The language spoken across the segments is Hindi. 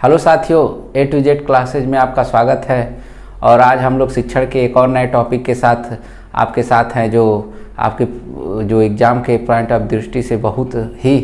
हेलो साथियों, A to Z क्लासेज में आपका स्वागत है। और आज हम लोग शिक्षण के एक और नए टॉपिक के साथ आपके साथ हैं, जो आपके जो एग्ज़ाम के पॉइंट ऑफ दृष्टि से बहुत ही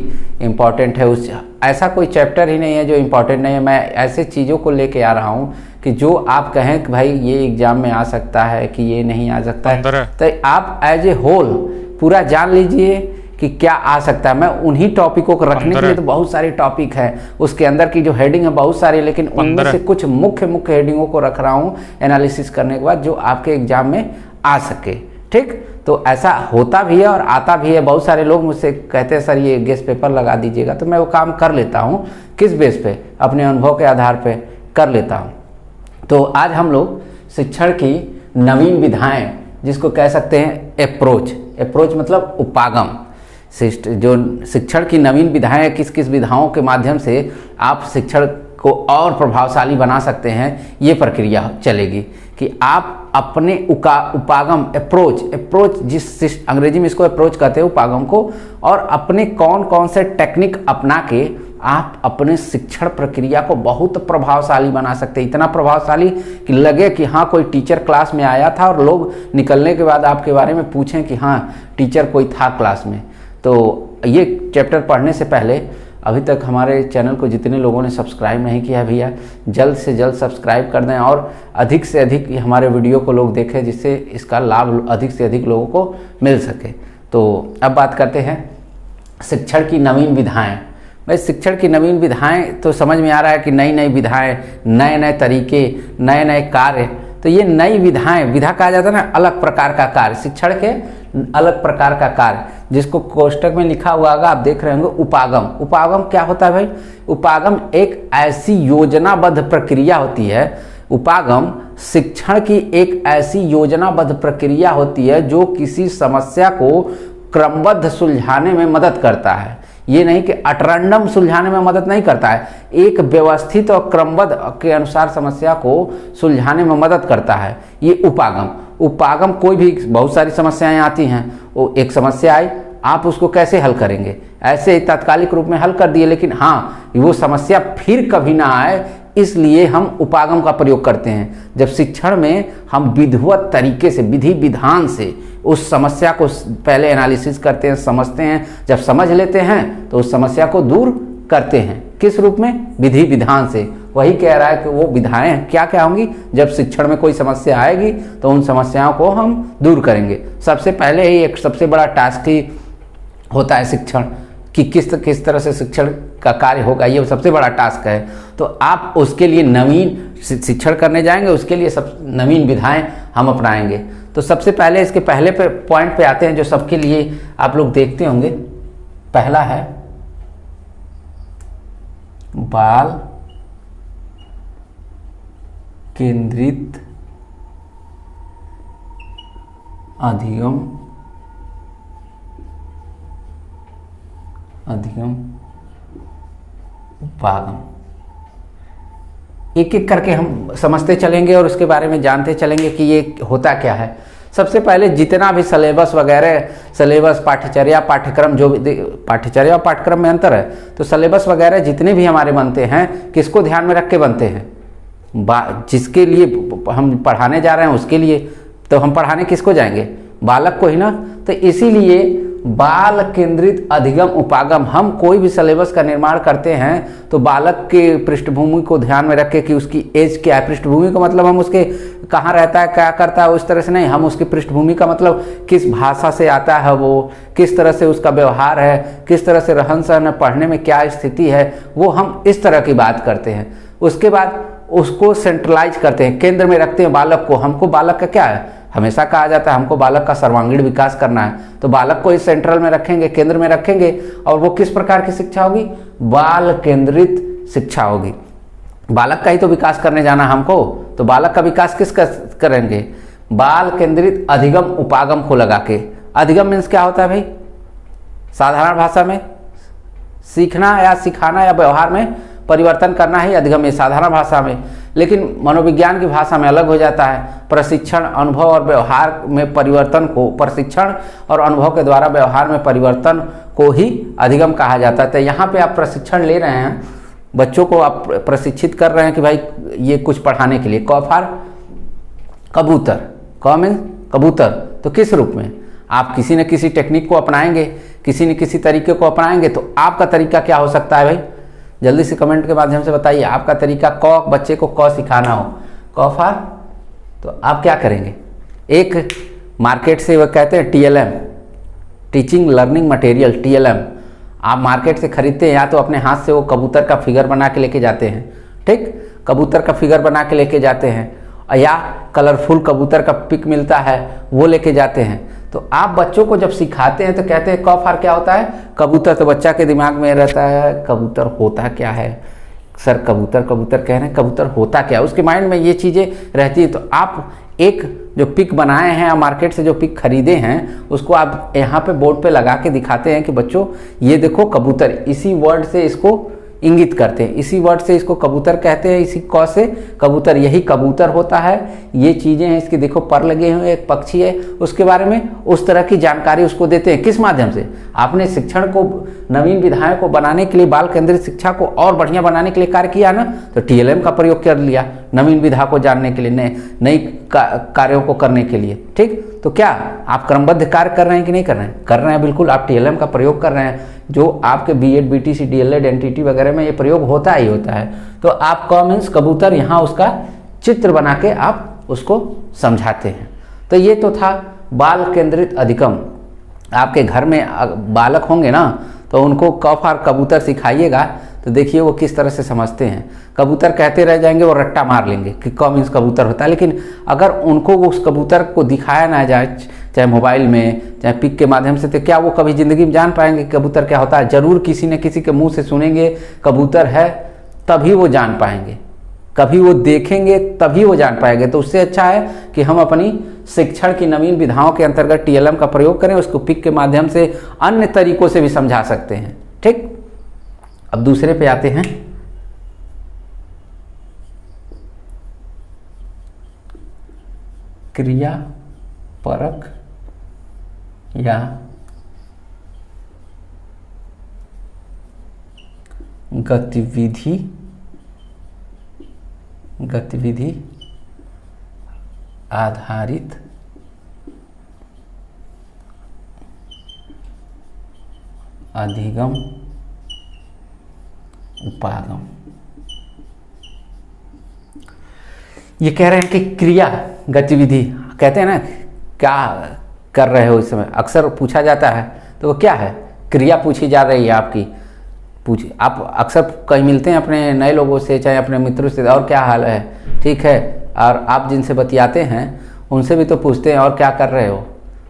इम्पॉर्टेंट है। उस ऐसा कोई चैप्टर ही नहीं है जो इम्पॉर्टेंट नहीं है। मैं ऐसे चीज़ों को लेके आ रहा हूँ कि जो आप कहें कि भाई ये एग्ज़ाम में आ सकता है कि ये नहीं आ सकता है, तो आप एज ए होल पूरा जान लीजिए कि क्या आ सकता है। मैं उन्हीं टॉपिकों को रखने के लिए तो बहुत सारे टॉपिक है, उसके अंदर की जो हेडिंग है बहुत सारी, लेकिन उनमें से कुछ मुख्य हेडिंगों को रख रहा हूँ एनालिसिस करने के बाद, जो आपके एग्जाम में आ सके। ठीक, तो ऐसा होता भी है और आता भी है। बहुत सारे लोग मुझसे कहते हैं सर ये गेस्ट पेपर लगा दीजिएगा, तो मैं वो काम कर लेता हूँ। किस बेस पे? अपने अनुभव के आधार पे कर लेता हूँ। तो आज हम लोग शिक्षण की नवीन विधाएं, जिसको कह सकते हैं अप्रोच मतलब उपागम, जो शिक्षण की नवीन विधाएं, किस किस विधाओं के माध्यम से आप शिक्षण को और प्रभावशाली बना सकते हैं, ये प्रक्रिया चलेगी कि आप अपने उपागम अप्रोच जिस अंग्रेजी में इसको अप्रोच कहते हैं उपागम को, और अपने कौन कौन से टेक्निक अपना के आप अपने शिक्षण प्रक्रिया को बहुत प्रभावशाली बना सकते हैं। इतना प्रभावशाली कि लगे कि हाँ कोई टीचर क्लास में आया था और लोग निकलने के बाद आपके बारे में पूछें कि हाँ टीचर कोई था क्लास में। तो ये चैप्टर पढ़ने से पहले अभी तक हमारे चैनल को जितने लोगों ने सब्सक्राइब नहीं किया भैया, जल्द से जल्द सब्सक्राइब कर दें और अधिक से अधिक हमारे वीडियो को लोग देखें, जिससे इसका लाभ अधिक से अधिक लोगों को मिल सके। तो अब बात करते हैं शिक्षण की नवीन विधाएं। भाई शिक्षण की नवीन विधाएं तो समझ में आ रहा है कि नई नई विधाएं, नए नए तरीके, नए नए कार्य। तो ये नई विधाएं, विधा कहा जाता है ना, अलग प्रकार का कार्य, शिक्षण के अलग प्रकार का कार्य, जिसको कोष्टक में लिखा हुआ होगा, आप देख रहे होंगे उपागम क्या होता है भाई? उपागम एक ऐसी योजनाबद्ध प्रक्रिया होती है। उपागम शिक्षण की एक ऐसी योजनाबद्ध प्रक्रिया होती है जो किसी समस्या को क्रमबद्ध सुलझाने में मदद करता है। ये नहीं कि अटरैंडम सुलझाने में मदद नहीं करता है, एक व्यवस्थित और क्रमबद्ध के अनुसार समस्या को सुलझाने में मदद करता है ये उपागम। कोई भी बहुत सारी समस्याएं आती हैं, वो एक समस्या आई, आप उसको कैसे हल करेंगे? ऐसे ही तात्कालिक रूप में हल कर दिए, लेकिन हाँ वो समस्या फिर कभी ना आए, इसलिए हम उपागम का प्रयोग करते हैं। जब शिक्षण में हम विधिवत तरीके से, विधि विधान से उस समस्या को पहले एनालिसिस करते हैं, समझते हैं। जब समझ लेते हैं तो उस समस्या को दूर करते हैं। किस रूप में? विधि विधान से। वही कह रहा है कि वो विधाएं क्या क्या होंगी? जब शिक्षण में कोई समस्या आएगी तो उन समस्याओं को हम दूर करेंगे। सबसे पहले ही एक सबसे बड़ा टास्क ही होता है शिक्षण कि किस तरह से शिक्षण का कार्य होगा, ये सबसे बड़ा टास्क है। तो आप उसके लिए नवीन शिक्षण करने जाएंगे, उसके लिए सब नवीन विधाएं हम अपनाएंगे। तो सबसे पहले इसके पहले पॉइंट पे आते हैं, जो सबके लिए आप लोग देखते होंगे। पहला है बाल केंद्रित अधिगम उपागम। एक एक करके हम समझते चलेंगे और उसके बारे में जानते चलेंगे कि ये होता क्या है। सबसे पहले जितना भी सिलेबस वगैरह, पाठ्यचर्या, पाठ्यक्रम, जो भी पाठ्यचर्या और पाठ्यक्रम में अंतर है, तो सिलेबस वगैरह जितने भी हमारे बनते हैं, किसको ध्यान में रख के बनते हैं? जिसके लिए हम पढ़ाने जा रहे हैं उसके लिए। तो हम पढ़ाने किसको जाएंगे? बालक को ही ना। तो इसीलिए बाल केंद्रित अधिगम उपागम, हम कोई भी सिलेबस का निर्माण करते हैं तो बालक के पृष्ठभूमि को ध्यान में रख के कि उसकी एज क्या है। पृष्ठभूमि का मतलब हम उसके कहाँ रहता है, क्या करता है, उस तरह से नहीं। हम उसकी पृष्ठभूमि का मतलब किस भाषा से आता है, वो किस तरह से उसका व्यवहार है, किस तरह से रहन सहन है, पढ़ने में क्या स्थिति है, वो हम इस तरह की बात करते हैं। उसके बाद उसको सेंट्रलाइज करते हैं, केंद्र में रखते हैं बालक को। हमको बालक का क्या है, हमेशा कहा जाता है हमको बालक का सर्वांगीण विकास करना है, तो बालक को इस सेंट्रल में रखेंगे, केंद्र में रखेंगे। और वो किस प्रकार की शिक्षा होगी? बाल केंद्रित शिक्षा होगी। बालक का ही तो विकास करने जाना हमको, तो बालक का विकास किस करेंगे? बाल केंद्रित अधिगम उपागम को लगा के। अधिगम मीन्स क्या होता है भाई? साधारण भाषा में सीखना या सिखाना या व्यवहार में परिवर्तन करना ही अधिगम है साधारण भाषा में। लेकिन मनोविज्ञान की भाषा में अलग हो जाता है। प्रशिक्षण, अनुभव और व्यवहार में परिवर्तन को, प्रशिक्षण और अनुभव के द्वारा व्यवहार में परिवर्तन को ही अधिगम कहा जाता है। तो यहाँ पे आप प्रशिक्षण ले रहे हैं बच्चों को आप प्रशिक्षित कर रहे हैं कि भाई ये कुछ पढ़ाने के लिए। क फॉर कबूतर, क मीन्स कबूतर, तो किस रूप में आप किसी न किसी टेक्निक को अपनाएंगे, किसी न किसी तरीके को अपनाएंगे। तो आपका तरीका क्या हो सकता है भाई, जल्दी से कमेंट के माध्यम से बताइए। आपका तरीका क, बच्चे को क सिखाना हो, क फॉर, तो आप क्या करेंगे। एक मार्केट से वो कहते हैं TLM, teaching learning material, TLM आप मार्केट से खरीदते हैं, या तो अपने हाथ से वो कबूतर का फिगर बना के लेके जाते हैं, ठीक, कबूतर का फिगर बना के लेके जाते हैं, या कलरफुल कबूतर का पिक मिलता है वो लेके जाते हैं। तो आप बच्चों को जब सिखाते हैं तो कहते हैं क फॉर क्या होता है, कबूतर। तो बच्चा के दिमाग में रहता है कबूतर होता क्या है, सर कबूतर कबूतर कह रहे हैं, कबूतर होता क्या, उसके माइंड में ये चीज़ें रहती है। तो आप एक जो पिक बनाए हैं या मार्केट से जो पिक खरीदे हैं उसको आप यहाँ पे बोर्ड पे लगा के दिखाते हैं कि बच्चों ये देखो कबूतर, इसी वर्ड से इसको इंगित करते हैं, इसी वर्ड से इसको कबूतर कहते हैं, इसी क से कबूतर, यही कबूतर होता है, ये चीज़ें हैं, इसके देखो पर लगे हुए, एक पक्षी है, उसके बारे में उस तरह की जानकारी उसको देते हैं। किस माध्यम से, आपने शिक्षण को, नवीन विधाओं को बनाने के लिए, बाल केंद्रित शिक्षा को और बढ़िया बनाने के लिए कार्य किया ना, तो TLM का प्रयोग कर लिया नवीन विधा को जानने के लिए, नई कार्यों को करने के लिए, ठीक। तो क्या आप क्रमबद्ध कार्य कर रहे हैं कि नहीं कर रहे हैं, कर रहे हैं, बिल्कुल आप TLM का प्रयोग कर रहे हैं, जो आपके BEd BTC DLEd NTT वगैरह में ये प्रयोग होता ही होता है। तो आप क मीन्स कबूतर, यहाँ उसका चित्र बना के आप उसको समझाते हैं। तो ये तो था बाल केंद्रित अधिगम। आपके घर में बालक होंगे ना, तो उनको क फॉर कबूतर सिखाइएगा तो देखिए वो किस तरह से समझते हैं। कबूतर कहते रह जाएंगे, वो रट्टा मार लेंगे कि क मीन्स कबूतर होता है, लेकिन अगर उनको उस कबूतर को दिखाया ना जाए, चाहे मोबाइल में चाहे पिक के माध्यम से, तो क्या वो कभी ज़िंदगी में जान पाएंगे कबूतर क्या होता है। ज़रूर किसी न किसी के मुंह से सुनेंगे कबूतर है, तभी वो जान पाएंगे, कभी वो देखेंगे तभी वो जान पाएंगे। तो उससे अच्छा है कि हम अपनी शिक्षण की नवीन विधाओं के अंतर्गत TLM का प्रयोग करें, उसको पिक के माध्यम से अन्य तरीकों से भी समझा सकते हैं, ठीक। अब दूसरे पे आते हैं। क्रिया परक या गतिविधि आधारित अधिगम उपागम। ये कह रहे हैं कि क्रिया गतिविधि, कहते हैं ना क्या कर रहे हो इस समय, अक्सर पूछा जाता है, तो वो क्या है, क्रिया पूछी जा रही है आपकी। आप अक्सर कहीं मिलते हैं अपने नए लोगों से, चाहे अपने मित्रों से, और क्या हाल है, ठीक है, और आप जिनसे बतियाते हैं उनसे भी तो पूछते हैं और क्या कर रहे हो,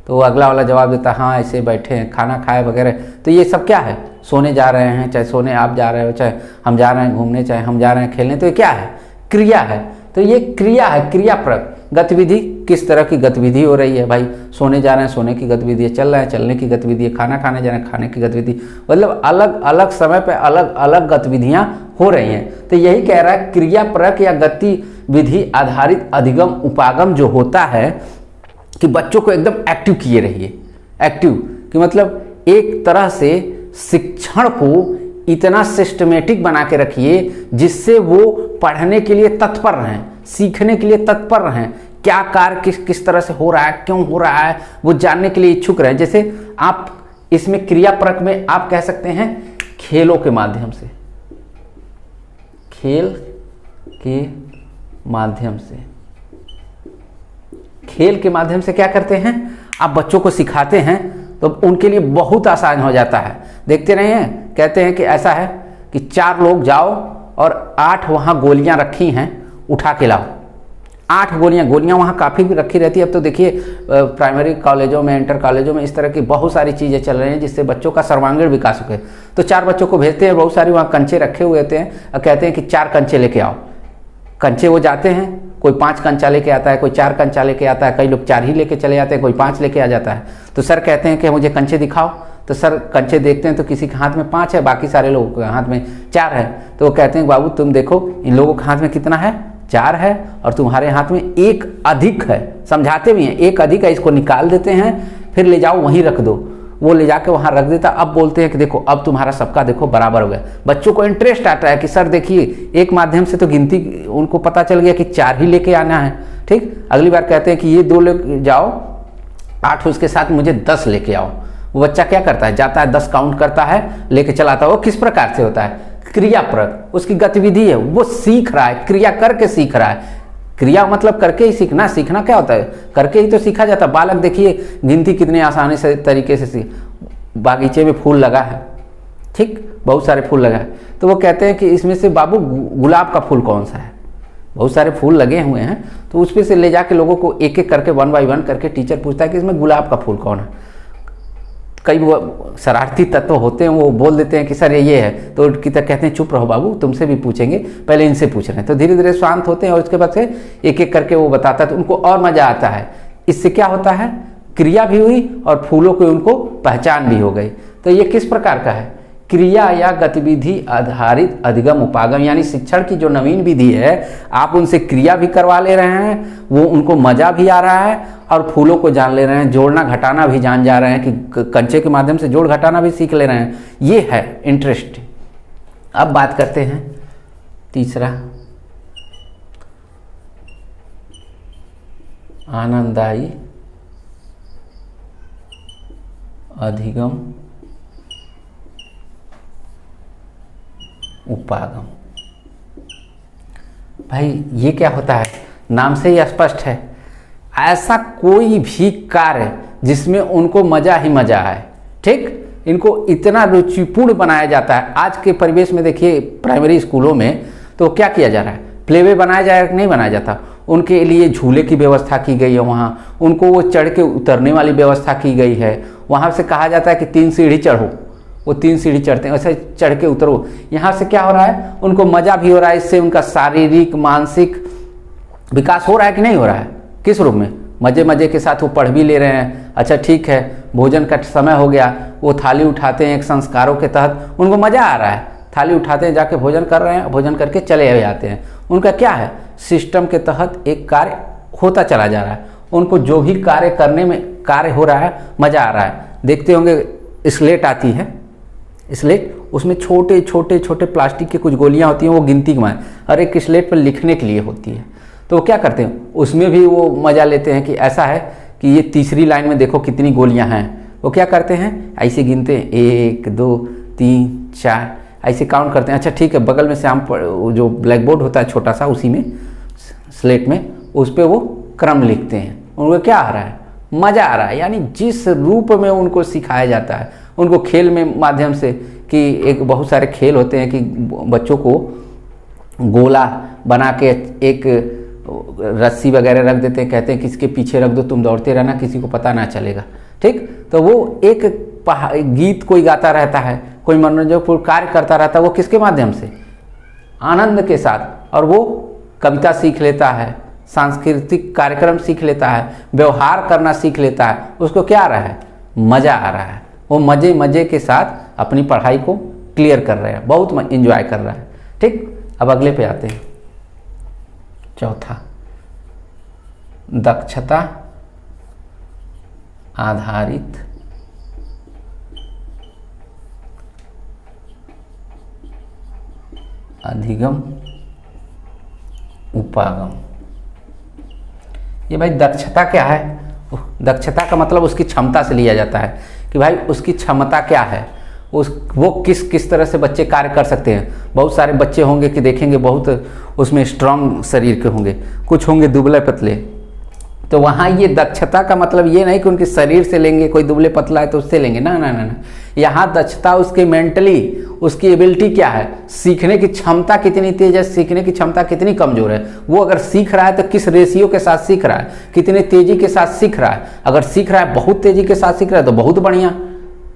तो वो अगला वाला जवाब देता है हाँ ऐसे बैठे हैं, खाना खाए वगैरह। तो ये सब क्या है, सोने जा रहे हैं, चाहे सोने आप जा रहे हो, चाहे हम जा रहे हैं घूमने, चाहे हम जा रहे हैं खेलने, तो ये क्या है, क्रिया है। तो ये क्रिया है, क्रियाप्रक गतिविधि। किस तरह की गतिविधि हो रही है भाई, सोने जा रहे हैं, सोने की गतिविधि है, चल रहे हैं, चलने की गतिविधि है, खाना खाने जा रहे हैं, खाने की गतिविधि, मतलब अलग अलग समय पे अलग अलग गतिविधियां हो रही हैं। तो यही कह रहा है क्रियाप्रक या गतिविधि आधारित अधिगम उपागम जो होता है कि बच्चों को एकदम एक्टिव किए रहिए। एक्टिव कि मतलब एक तरह से शिक्षण को इतना सिस्टमेटिक बना के रखिए जिससे वो पढ़ने के लिए तत्पर रहें, सीखने के लिए तत्पर रहें, क्या कार्य किस तरह से हो रहा है, क्यों हो रहा है, वो जानने के लिए इच्छुक रहें। जैसे आप इसमें क्रियाप्रक में आप कह सकते हैं खेलों के माध्यम से, खेल के माध्यम से, खेल के माध्यम से क्या करते हैं, आप बच्चों को सिखाते हैं तो उनके लिए बहुत आसान हो जाता है। देखते रहे हैं, कहते हैं कि ऐसा है कि 4 लोग जाओ और 8 वहाँ गोलियां रखी हैं, उठा के लाओ। 8 गोलियां वहाँ काफ़ी भी रखी रहती है। अब तो देखिए प्राइमरी कॉलेजों में, इंटर कॉलेजों में इस तरह की बहुत सारी चीज़ें चल रही हैं जिससे बच्चों का सर्वांगीण विकास हो। तो 4 बच्चों को भेजते हैं, बहुत सारी वहाँ कंचे रखे हुए होते हैं और कहते हैं कि 4 कंचे लेके आओ। कंचे वो जाते हैं, कोई 5 कंचा लेके आता है, कोई 4 कंचा लेके आता है, कई लोग 4 ही लेके चले जाते हैं, कोई 5 लेके आ जाता है। तो सर कहते हैं कि मुझे कंचे दिखाओ। तो सर कंचे देखते हैं तो किसी के हाथ में 5 है, बाकी सारे लोगों के हाथ में 4 है। तो वो कहते हैं बाबू तुम देखो इन लोगों के हाथ में कितना है, 4 है, और तुम्हारे हाथ में 1 अधिक है। समझाते भी हैं 1 अधिक है, इसको निकाल देते हैं, फिर ले जाओ वहीं रख दो। वो ले जाके वहाँ रख देता। अब बोलते हैं कि देखो अब तुम्हारा सबका देखो बराबर हो गया। बच्चों को इंटरेस्ट आता है कि सर देखिए एक माध्यम से तो गिनती उनको पता चल गया कि 4 ही लेके आना है, ठीक। अगली बार कहते हैं कि ये 2 ले जाओ, 8 उसके साथ मुझे 10 लेके आओ। वो बच्चा क्या करता है, जाता है 10 काउंट करता है, लेके चलाता है। वो किस प्रकार से होता है, क्रियाप्रक, उसकी गतिविधि है, वो सीख रहा है, क्रिया करके सीख रहा है। क्रिया मतलब करके ही सीखना। सीखना क्या होता है, करके ही तो सीखा जाता है। बालक देखिए गिनती कितने आसानी से तरीके से सीख, बागीचे में फूल लगा है, ठीक, बहुत सारे फूल लगा है, तो वो कहते हैं कि इसमें से बाबू गुलाब का फूल कौन सा है, बहुत सारे फूल लगे हुए हैं, तो उसमें से ले जाके लोगों को एक एक करके 1 बाय 1 करके टीचर पूछता है कि इसमें गुलाब का फूल कौन है। कई वो शरारती तत्व होते हैं, वो बोल देते हैं कि सर ये है, तो कहते हैं चुप रहो बाबू, तुमसे भी पूछेंगे, पहले इनसे पूछ रहे हैं। तो धीरे धीरे शांत होते हैं और उसके बाद से एक एक करके वो बताता है, तो उनको और मजा आता है। इससे क्या होता है, क्रिया भी हुई और फूलों की उनको पहचान भी हो गई। तो ये किस प्रकार का है, क्रिया या गतिविधि आधारित अधिगम उपागम, यानी शिक्षण की जो नवीन विधि है, आप उनसे क्रिया भी करवा ले रहे हैं, वो उनको मजा भी आ रहा है और फूलों को जान ले रहे हैं, जोड़ना घटाना भी जान जा रहे हैं कि कंचे के माध्यम से जोड़ घटाना भी सीख ले रहे हैं। ये है इंटरेस्ट। अब बात करते हैं तीसरा, आनंददायी अधिगम उपागम। भाई ये क्या होता है, नाम से ही स्पष्ट है, ऐसा कोई भी कार्य जिसमें उनको मजा ही मजा आए, ठीक, इनको इतना रुचिपूर्ण बनाया जाता है। आज के परिवेश में देखिए प्राइमरी स्कूलों में तो क्या किया जा रहा है, प्लेवे बनाया जाए, नहीं बनाया जाता, उनके लिए झूले की व्यवस्था की गई है, वहाँ उनको वो चढ़ के उतरने वाली व्यवस्था की गई है। वहाँ से कहा जाता है कि 3 सीढ़ी चढ़ो, वो 3 सीढ़ी चढ़ते हैं, वैसे चढ़ के उतरो। यहाँ से क्या हो रहा है, उनको मजा भी हो रहा है, इससे उनका शारीरिक मानसिक विकास हो रहा है कि नहीं हो रहा है, किस रूप में, मजे मजे के साथ वो पढ़ भी ले रहे हैं। अच्छा ठीक है, भोजन का समय हो गया, वो थाली उठाते हैं, एक संस्कारों के तहत उनको मजा आ रहा है, थाली उठाते हैं, जाके भोजन कर रहे हैं, भोजन करके चले हुए आते हैं। उनका क्या है, सिस्टम के तहत एक कार्य होता चला जा रहा है, उनको जो भी कार्य करने में कार्य हो रहा है, मजा आ रहा है। देखते होंगे स्लेट आती है, स्लेट, उसमें छोटे छोटे छोटे प्लास्टिक के कुछ गोलियां होती हैं, वो गिनती के माने और एक स्लेट पर लिखने के लिए होती है। तो वो क्या करते हैं, उसमें भी वो मजा लेते हैं कि ऐसा है कि ये तीसरी लाइन में देखो कितनी गोलियां हैं। वो क्या करते हैं, ऐसे गिनते हैं, 1 2 3 4, ऐसे काउंट करते हैं। अच्छा ठीक है, बगल में से हम जो ब्लैक बोर्ड होता है छोटा सा, उसी में स्लेट में उस पर वो क्रम लिखते हैं। उनको क्या आ रहा है, मजा आ रहा है। यानी जिस रूप में उनको सिखाया जाता है, उनको खेल में माध्यम से, कि एक बहुत सारे खेल होते हैं कि बच्चों को गोला बना के एक रस्सी वगैरह रख देते हैं, कहते हैं किसके पीछे रख दो, तुम दौड़ते रहना, किसी को पता ना चलेगा, ठीक। तो वो एक गीत कोई गाता रहता है, कोई मनोरंजन कार्य करता रहता है, वो किसके माध्यम से, आनंद के साथ, और वो कविता सीख लेता है, सांस्कृतिक कार्यक्रम सीख लेता है, व्यवहार करना सीख लेता है। उसको क्या आ रहा है, मजा आ रहा है, वो मजे मजे के साथ अपनी पढ़ाई को क्लियर कर रहे हैं, बहुत एंजॉय कर रहा है, ठीक। अब अगले पे आते हैं, चौथा, दक्षता आधारित अधिगम उपागम। ये भाई दक्षता क्या है, दक्षता का मतलब उसकी क्षमता से लिया जाता है कि भाई उसकी क्षमता क्या है, वो किस तरह से बच्चे कार्य कर सकते हैं। बहुत सारे बच्चे होंगे कि देखेंगे बहुत उसमें स्ट्रांग शरीर के होंगे, कुछ होंगे दुबले पतले। तो वहाँ ये दक्षता का मतलब ये नहीं कि उनके शरीर से लेंगे, कोई दुबले पतला है तो उससे लेंगे, ना ना ना ना। यहाँ दक्षता उसके मेंटली, उसकी एबिलिटी क्या है, सीखने की क्षमता कितनी तेज है, सीखने की क्षमता कितनी कमजोर है। वो अगर सीख रहा है तो किस रेशियो के साथ सीख रहा है, कितने तेजी के साथ सीख रहा है। अगर सीख रहा है बहुत तेजी के साथ सीख रहा है तो बहुत बढ़िया,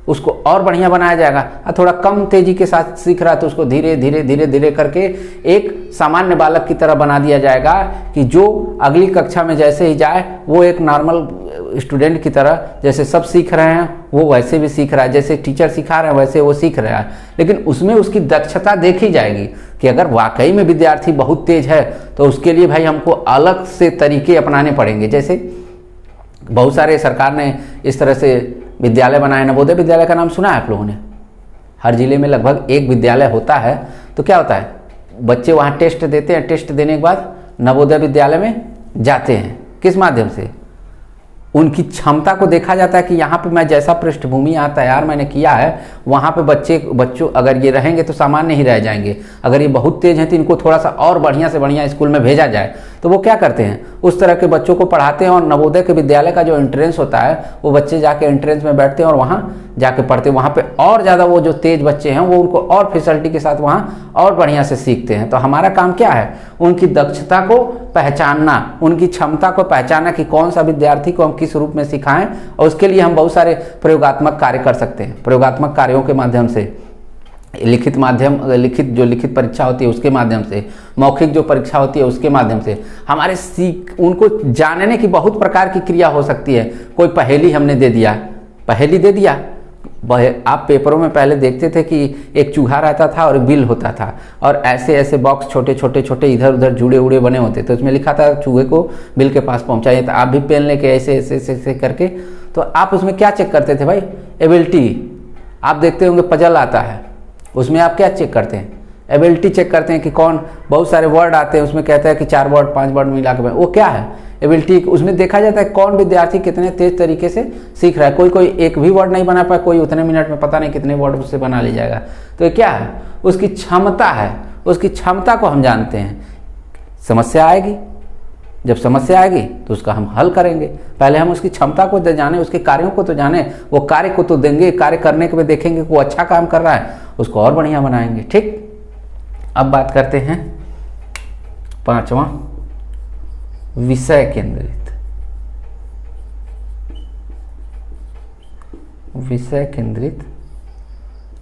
उसको और बढ़िया बनाया जाएगा। और थोड़ा कम तेजी के साथ सीख रहा है तो उसको धीरे धीरे धीरे धीरे करके एक सामान्य बालक की तरह बना दिया जाएगा, कि जो अगली कक्षा में जैसे ही जाए वो एक नॉर्मल स्टूडेंट की तरह, जैसे सब सीख रहे हैं वो वैसे भी सीख रहा है, जैसे टीचर सिखा रहे हैं वैसे वो सीख रहा है। लेकिन उसमें उसकी दक्षता देखी जाएगी कि अगर वाकई में विद्यार्थी बहुत तेज है तो उसके लिए भाई हमको अलग से तरीके अपनाने पड़ेंगे। जैसे बहुत सारे सरकार ने इस तरह से विद्यालय बनाए, नवोदय विद्यालय का नाम सुना है आप लोगों ने? हर जिले में लगभग एक विद्यालय होता है। तो क्या होता है, बच्चे वहाँ टेस्ट देते हैं, टेस्ट देने के बाद नवोदय विद्यालय में जाते हैं। किस माध्यम से? उनकी क्षमता को देखा जाता है कि यहाँ पे मैं जैसा पृष्ठभूमि यहाँ तैयार मैंने किया है, वहाँ पे बच्चों अगर ये रहेंगे तो सामान्य ही रह जाएंगे। अगर ये बहुत तेज हैं तो इनको थोड़ा सा और बढ़िया से बढ़िया स्कूल में भेजा जाए। तो वो क्या करते हैं, उस तरह के बच्चों को पढ़ाते हैं। और नवोदय के विद्यालय का जो एंट्रेंस होता है, वो बच्चे जाके एंट्रेंस में बैठते हैं और वहाँ जाके पढ़ते हैं। वहाँ पे और ज़्यादा वो जो तेज बच्चे हैं वो उनको और फैसिलिटी के साथ वहाँ और बढ़िया से सीखते हैं। तो हमारा काम क्या है, उनकी दक्षता को पहचानना, उनकी क्षमता को पहचानना कि कौन सा विद्यार्थी को हम किस रूप में सिखाएं। और उसके लिए हम बहुत सारे प्रयोगात्मक कार्य कर सकते हैं। प्रयोगात्मक कार्यों के माध्यम से, लिखित लिखित परीक्षा होती है उसके माध्यम से, मौखिक जो परीक्षा होती है उसके माध्यम से हमारे उनको जानने की बहुत प्रकार की क्रिया हो सकती है। कोई पहेली हमने दे दिया, पहेली दे दिया। आप पेपरों में पहले देखते थे कि एक चूहा रहता था और बिल होता था, और ऐसे ऐसे बॉक्स छोटे छोटे इधर उधर जुड़े उड़े बने होते, तो उसमें लिखा था चूहे को बिल के पास पहुंचाइए। तो आप भी पेन लेके ऐसे ऐसे ऐसे ऐसे करके, तो आप उसमें क्या चेक करते थे भाई, एबिलिटी। आप देखते होंगे पजल आता है, उसमें आप क्या चेक करते हैं, एबिलिटी चेक करते हैं कि कौन, बहुत सारे वर्ड आते हैं उसमें कहता है कि 4 वर्ड 5 वर्ड मिला के, वो क्या है एबिलिटी। उसमें देखा जाता है कौन विद्यार्थी कितने तेज तरीके से सीख रहा है। कोई एक भी वर्ड नहीं बना पाया, कोई उतने मिनट में पता नहीं कितने वर्ड उससे बना ले जाएगा। तो ये क्या है, उसकी क्षमता है। उसकी क्षमता को हम जानते हैं। समस्या आएगी, जब समस्या आएगी तो उसका हम हल करेंगे। पहले हम उसकी क्षमता को जाने, उसके कार्यों को तो जाने, वो कार्य को तो देंगे, कार्य करने के बाद देखेंगे कि वो अच्छा काम कर रहा है, उसको और बढ़िया बनाएंगे। ठीक, अब बात करते हैं 5वां, विषय केंद्रित। विषय केंद्रित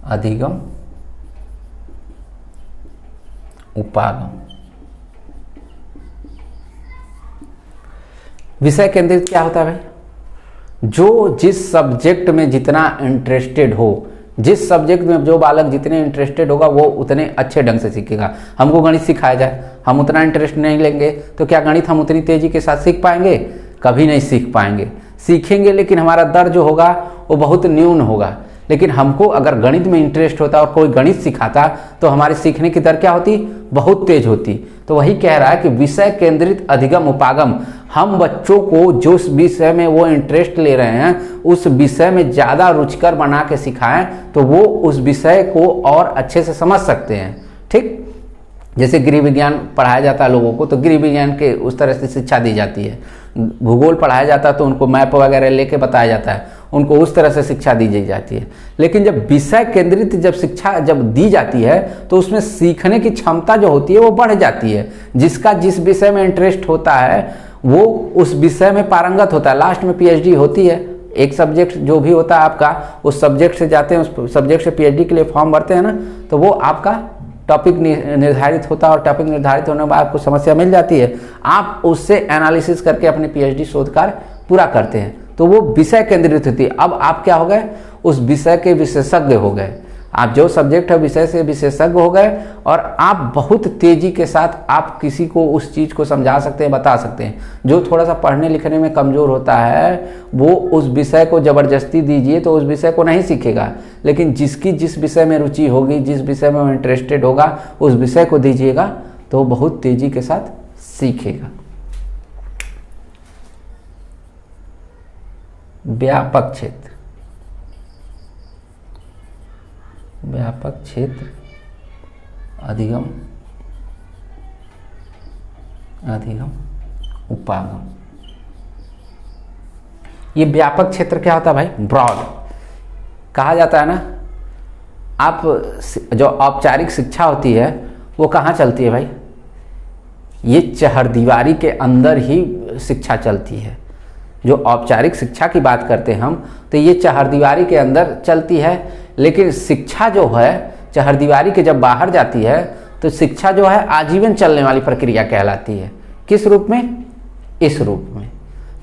अधिगम उपागम। विषय केंद्रित क्या होता है भाई, जो जिस सब्जेक्ट में जितना इंटरेस्टेड हो, जिस सब्जेक्ट में जो बालक जितने इंटरेस्टेड होगा वो उतने अच्छे ढंग से सीखेगा। हमको गणित सिखाया जाए, हम उतना इंटरेस्ट नहीं लेंगे तो क्या गणित हम उतनी तेजी के साथ सीख पाएंगे? कभी नहीं सीख पाएंगे। सीखेंगे लेकिन हमारा दर जो होगा वो बहुत न्यून होगा। लेकिन हमको अगर गणित में इंटरेस्ट होता और कोई गणित सिखाता तो हमारे सीखने की दर क्या होती? बहुत तेज होती। तो वही कह रहा है कि विषय केंद्रित अधिगम उपागम, हम बच्चों को जो विषय में वो इंटरेस्ट ले रहे हैं उस विषय में ज़्यादा रुचिकर बना के सिखाएं तो वो उस विषय को और अच्छे से समझ सकते हैं। ठीक, जैसे गृह विज्ञान पढ़ाया जाता है लोगों को, तो गृह विज्ञान के उस तरह से शिक्षा दी जाती है। भूगोल पढ़ाया जाता है तो उनको मैप वगैरह लेके बताया जाता है, उनको उस तरह से शिक्षा दी जाती है। लेकिन जब विषय केंद्रित जब शिक्षा जब दी जाती है तो उसमें सीखने की क्षमता जो होती है वो बढ़ जाती है। जिसका जिस विषय में इंटरेस्ट होता है वो उस विषय में पारंगत होता है। लास्ट में पीएचडी होती है। एक सब्जेक्ट जो भी होता है आपका, उस सब्जेक्ट से जाते हैं, उस सब्जेक्ट से पीएचडी के लिए फॉर्म भरते हैं ना, तो वो आपका टॉपिक निर्धारित होता है और टॉपिक निर्धारित होने के बाद आपको समस्या मिल जाती है, आप उससे एनालिसिस करके अपने पीएचडी शोध कार्य पूरा करते हैं। तो वो विषय केंद्रित होती है। अब आप क्या हो गए, उस विषय के विशेषज्ञ हो गए। आप जो सब्जेक्ट है विषय से विशेषज्ञ हो गए और आप बहुत तेजी के साथ आप किसी को उस चीज़ को समझा सकते हैं, बता सकते हैं। जो थोड़ा सा पढ़ने लिखने में कमज़ोर होता है वो उस विषय को ज़बरदस्ती दीजिए तो उस विषय को नहीं सीखेगा। लेकिन जिसकी जिस विषय में रुचि होगी, जिस विषय में वो इंटरेस्टेड होगा, उस विषय को दीजिएगा तो वो बहुत तेजी के साथ सीखेगा। व्यापक क्षेत्र, व्यापक क्षेत्र अधिगम उपागम। ये व्यापक क्षेत्र क्या होता है भाई? ब्रॉड कहा जाता है ना। आप जो औपचारिक शिक्षा होती है वो कहाँ चलती है भाई? ये चहरदीवारी के अंदर ही शिक्षा चलती है। जो औपचारिक शिक्षा की बात करते हैं हम, तो ये चहरदीवारी के अंदर चलती है। लेकिन शिक्षा जो है चहरदीवारी के जब बाहर जाती है तो शिक्षा जो है आजीवन चलने वाली प्रक्रिया कहलाती है। किस रूप में? इस रूप में।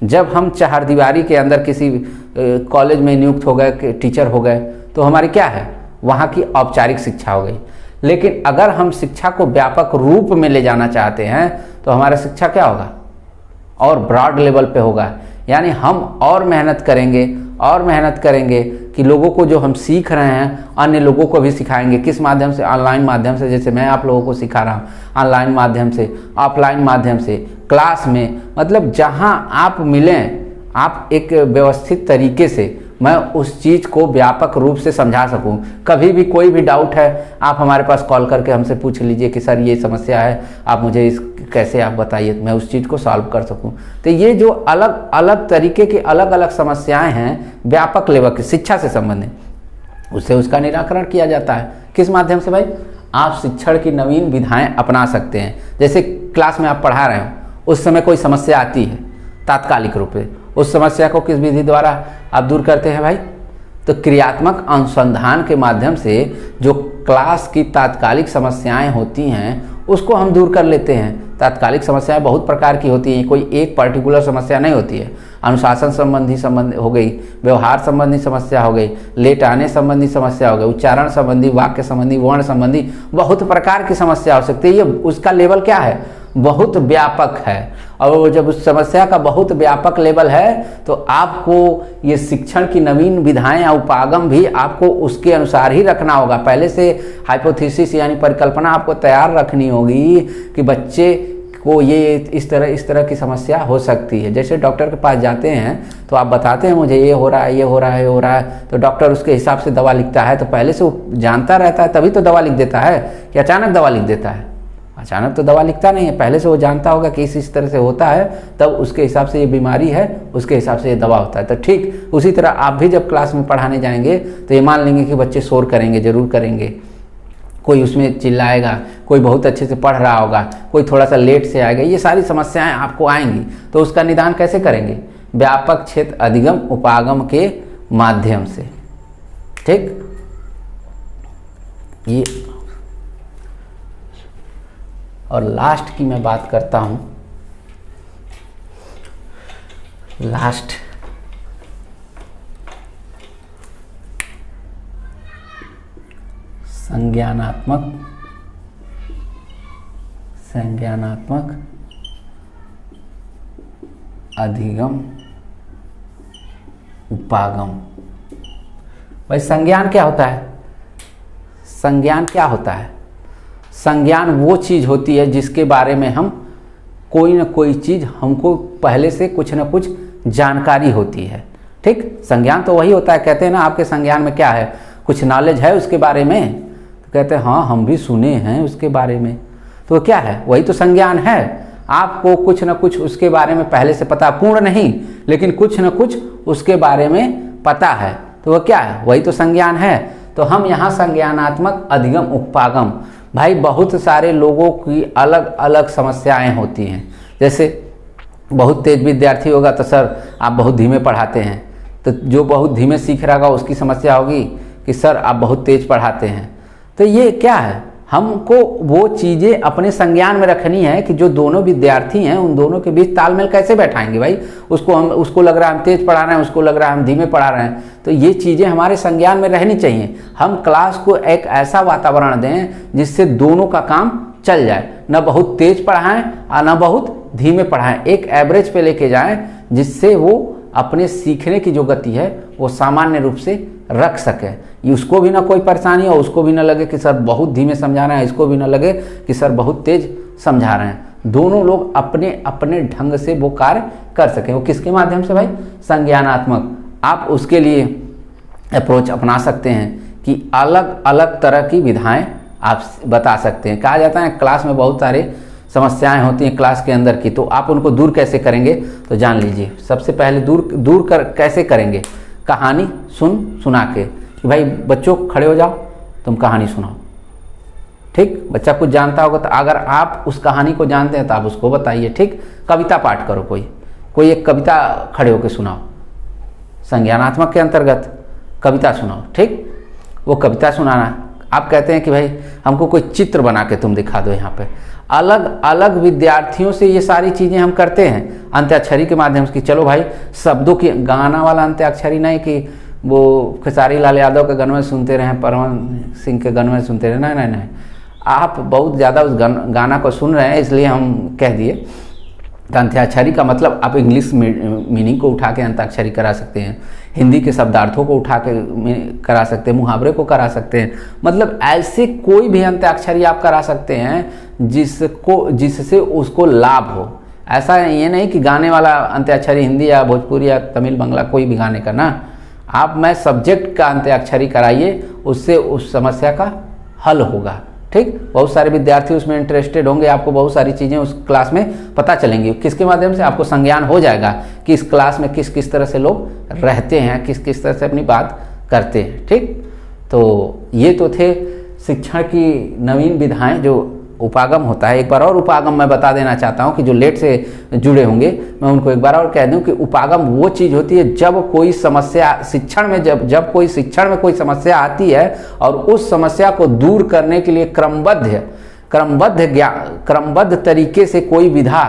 जब हम चहरदीवारी के अंदर किसी कॉलेज में नियुक्त हो गए, टीचर हो गए, तो हमारी क्या है, वहाँ की औपचारिक शिक्षा हो गई। लेकिन अगर हम शिक्षा को व्यापक रूप में ले जाना चाहते हैं तो हमारा शिक्षा क्या होगा? और ब्रॉड लेवल पे होगा। यानी हम और मेहनत करेंगे और मेहनत करेंगे कि लोगों को जो हम सीख रहे हैं अन्य लोगों को भी सिखाएंगे। किस माध्यम से? ऑनलाइन माध्यम से। जैसे मैं आप लोगों को सिखा रहा हूँ ऑनलाइन माध्यम से, ऑफलाइन माध्यम से, क्लास में, मतलब जहाँ आप मिलें, आप एक व्यवस्थित तरीके से मैं उस चीज़ को व्यापक रूप से समझा सकूं। कभी भी कोई भी डाउट है आप हमारे पास कॉल करके हमसे पूछ लीजिए कि सर ये समस्या है, आप मुझे इस कैसे आप बताइए, मैं उस चीज़ को सॉल्व कर सकूं। तो ये जो अलग अलग तरीके की अलग अलग समस्याएं हैं व्यापक लेवल की शिक्षा से संबंधित, उससे उसका निराकरण किया जाता है। किस माध्यम से भाई? आप शिक्षण की नवीन विधाएं अपना सकते हैं। जैसे क्लास में आप पढ़ा रहे हो, उस समय कोई समस्या आती है तात्कालिक रूप से, उस समस्या को किस विधि द्वारा आप दूर करते हैं भाई? तो क्रियात्मक अनुसंधान के माध्यम से जो क्लास की तात्कालिक समस्याएं होती हैं उसको हम दूर कर लेते हैं। तात्कालिक समस्याएं बहुत प्रकार की होती हैं, कोई एक पर्टिकुलर समस्या नहीं होती है। अनुशासन संबंधी हो गई, व्यवहार संबंधी समस्या हो गई, लेट आने संबंधी समस्या हो गई, उच्चारण संबंधी, वाक्य संबंधी, वर्ण संबंधी, बहुत प्रकार की समस्या हो सकती है। ये उसका लेवल क्या है? बहुत व्यापक है। और जब उस समस्या का बहुत व्यापक लेवल है तो आपको ये शिक्षण की नवीन विधाएं या उपागम भी आपको उसके अनुसार ही रखना होगा। पहले से हाइपोथेसिस यानी परिकल्पना आपको तैयार रखनी होगी कि बच्चे को ये इस तरह की समस्या हो सकती है। जैसे डॉक्टर के पास जाते हैं तो आप बताते हैं मुझे ये हो रहा है, ये हो रहा है, ये हो रहा है, तो डॉक्टर उसके हिसाब से दवा लिखता है। तो पहले से वो जानता रहता है तभी तो दवा लिख देता है, कि अचानक दवा लिख देता है? अचानक तो दवा लिखता नहीं है, पहले से वो जानता होगा कि इस तरह से होता है, तब उसके हिसाब से ये बीमारी है, उसके हिसाब से ये दवा होता है। तो ठीक उसी तरह आप भी जब क्लास में पढ़ाने जाएंगे तो ये मान लेंगे कि बच्चे शोर करेंगे, जरूर करेंगे, कोई उसमें चिल्लाएगा, कोई बहुत अच्छे से पढ़ रहा होगा, कोई थोड़ा सा लेट से आएगा, ये सारी समस्याएं आपको आएंगी। तो उसका निदान कैसे करेंगे? व्यापक क्षेत्र अधिगम उपागम के माध्यम से। ठीक, ये और लास्ट की मैं बात करता हूं। लास्ट संज्ञानात्मक अधिगम उपागम। भाई संज्ञान क्या होता है? संज्ञान क्या होता है? संज्ञान वो चीज़ होती है जिसके बारे में हम कोई ना कोई चीज़ हमको पहले से कुछ ना कुछ जानकारी होती है। ठीक, संज्ञान तो वही होता है। कहते हैं ना आपके संज्ञान में क्या है, कुछ नॉलेज है उसके बारे में? तो कहते हैं हाँ हम भी सुने हैं उसके बारे में। तो क्या है? वही तो संज्ञान है। आपको कुछ ना कुछ उसके बारे में पहले से पता, पूर्ण नहीं लेकिन कुछ ना कुछ उसके बारे में पता है, तो वह क्या है? वही तो संज्ञान है। तो हम यहाँ संज्ञानात्मक अधिगम उपागम, भाई बहुत सारे लोगों की अलग अलग समस्याएं होती हैं। जैसे बहुत तेज विद्यार्थी होगा तो सर आप बहुत धीमे पढ़ाते हैं, तो जो बहुत धीमे सीख रहा होगा उसकी समस्या होगी कि सर आप बहुत तेज पढ़ाते हैं। तो ये क्या है? हमको वो चीज़ें अपने संज्ञान में रखनी है कि जो दोनों विद्यार्थी हैं उन दोनों के बीच तालमेल कैसे बैठाएंगे। भाई उसको लग रहा है हम तेज पढ़ा रहे हैं, उसको लग रहा है हम धीमे पढ़ा रहे हैं, तो ये चीज़ें हमारे संज्ञान में रहनी चाहिए। हम क्लास को एक ऐसा वातावरण दें जिससे दोनों का काम चल जाए, न बहुत तेज पढ़ाएं और न बहुत धीमे पढ़ाएं, एक एवरेज पे लेके जाएं जिससे वो अपने सीखने की जो गति है वो सामान्य रूप से रख सके। उसको भी ना कोई परेशानी हो, उसको भी ना लगे कि सर बहुत धीमे समझा रहे हैं, इसको भी ना लगे कि सर बहुत तेज समझा रहे हैं। दोनों लोग अपने अपने ढंग से वो कार्य कर सकें। वो किसके माध्यम से भाई? संज्ञानात्मक। आप उसके लिए अप्रोच अपना सकते हैं कि अलग अलग तरह की विधाएं आप बता सकते हैं। कहा जाता है क्लास में बहुत सारे समस्याएं होती हैं क्लास के अंदर की, तो आप उनको दूर कैसे करेंगे? तो जान लीजिए, सबसे पहले दूर कैसे करेंगे? कहानी सुना के कि भाई बच्चों खड़े हो जाओ, तुम कहानी सुनाओ। ठीक, बच्चा कुछ जानता होगा तो अगर आप उस कहानी को जानते हैं तो आप उसको बताइए। ठीक, कविता पाठ करो, कोई एक कविता खड़े होकर सुनाओ, संज्ञानात्मक के अंतर्गत कविता सुनाओ। ठीक, वो कविता सुनाना, आप कहते हैं कि भाई हमको कोई चित्र बना के तुम दिखा दो। यहाँ पे अलग अलग विद्यार्थियों से ये सारी चीज़ें हम करते हैं अंत्याक्षरी के माध्यम से कि चलो भाई शब्दों की, गाना वाला अंत्याक्षरी नहीं कि वो खेसारी लाल यादव के गाने में सुनते रहे, परवन सिंह के गाने में सुनते रहे, नहीं, आप बहुत ज़्यादा उस गाना को सुन रहे हैं इसलिए हम कह दिए तो अंत्याक्षरी का मतलब आप इंग्लिश मीनिंग को उठा के अंताक्षरी करा सकते हैं, हिंदी के शब्दार्थों को उठा के करा सकते हैं, मुहावरे को करा सकते हैं। मतलब ऐसे कोई भी अंत्याक्षरी आप करा सकते हैं जिससे उसको लाभ हो। ऐसा ये नहीं कि गाने वाला अंत्याक्षरी हिंदी या भोजपुरी या तमिल बंगला कोई भी गाने का ना, आप मैं सब्जेक्ट का अंत्याक्षरी कराइए, उससे उस समस्या का हल होगा। ठीक, बहुत सारे विद्यार्थी उसमें इंटरेस्टेड होंगे, आपको बहुत सारी चीज़ें उस क्लास में पता चलेंगी। किसके माध्यम से? आपको संज्ञान हो जाएगा कि इस क्लास में किस किस तरह से लोग रहते हैं, किस किस तरह से अपनी बात करते हैं। ठीक, तो ये तो थे शिक्षण की नवीन विधाएं जो उपागम होता है। एक बार और उपागम मैं बता देना चाहता हूँ कि जो लेट से जुड़े होंगे, मैं उनको एक बार और कह दूँ कि उपागम वो चीज़ होती है जब कोई समस्या शिक्षण में जब कोई शिक्षण में कोई समस्या आती है और उस समस्या को दूर करने के लिए क्रमबद्ध तरीके से कोई विधा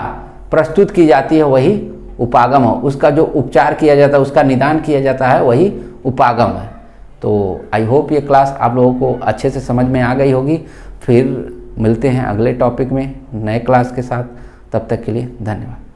प्रस्तुत की जाती है, वही उपागम हो। उसका जो उपचार किया जाता है, उसका निदान किया जाता है, वही उपागम है। तो आई होप ये क्लास आप लोगों को अच्छे से समझ में आ गई होगी। फिर मिलते हैं अगले टॉपिक में नए क्लास के साथ, तब तक के लिए धन्यवाद।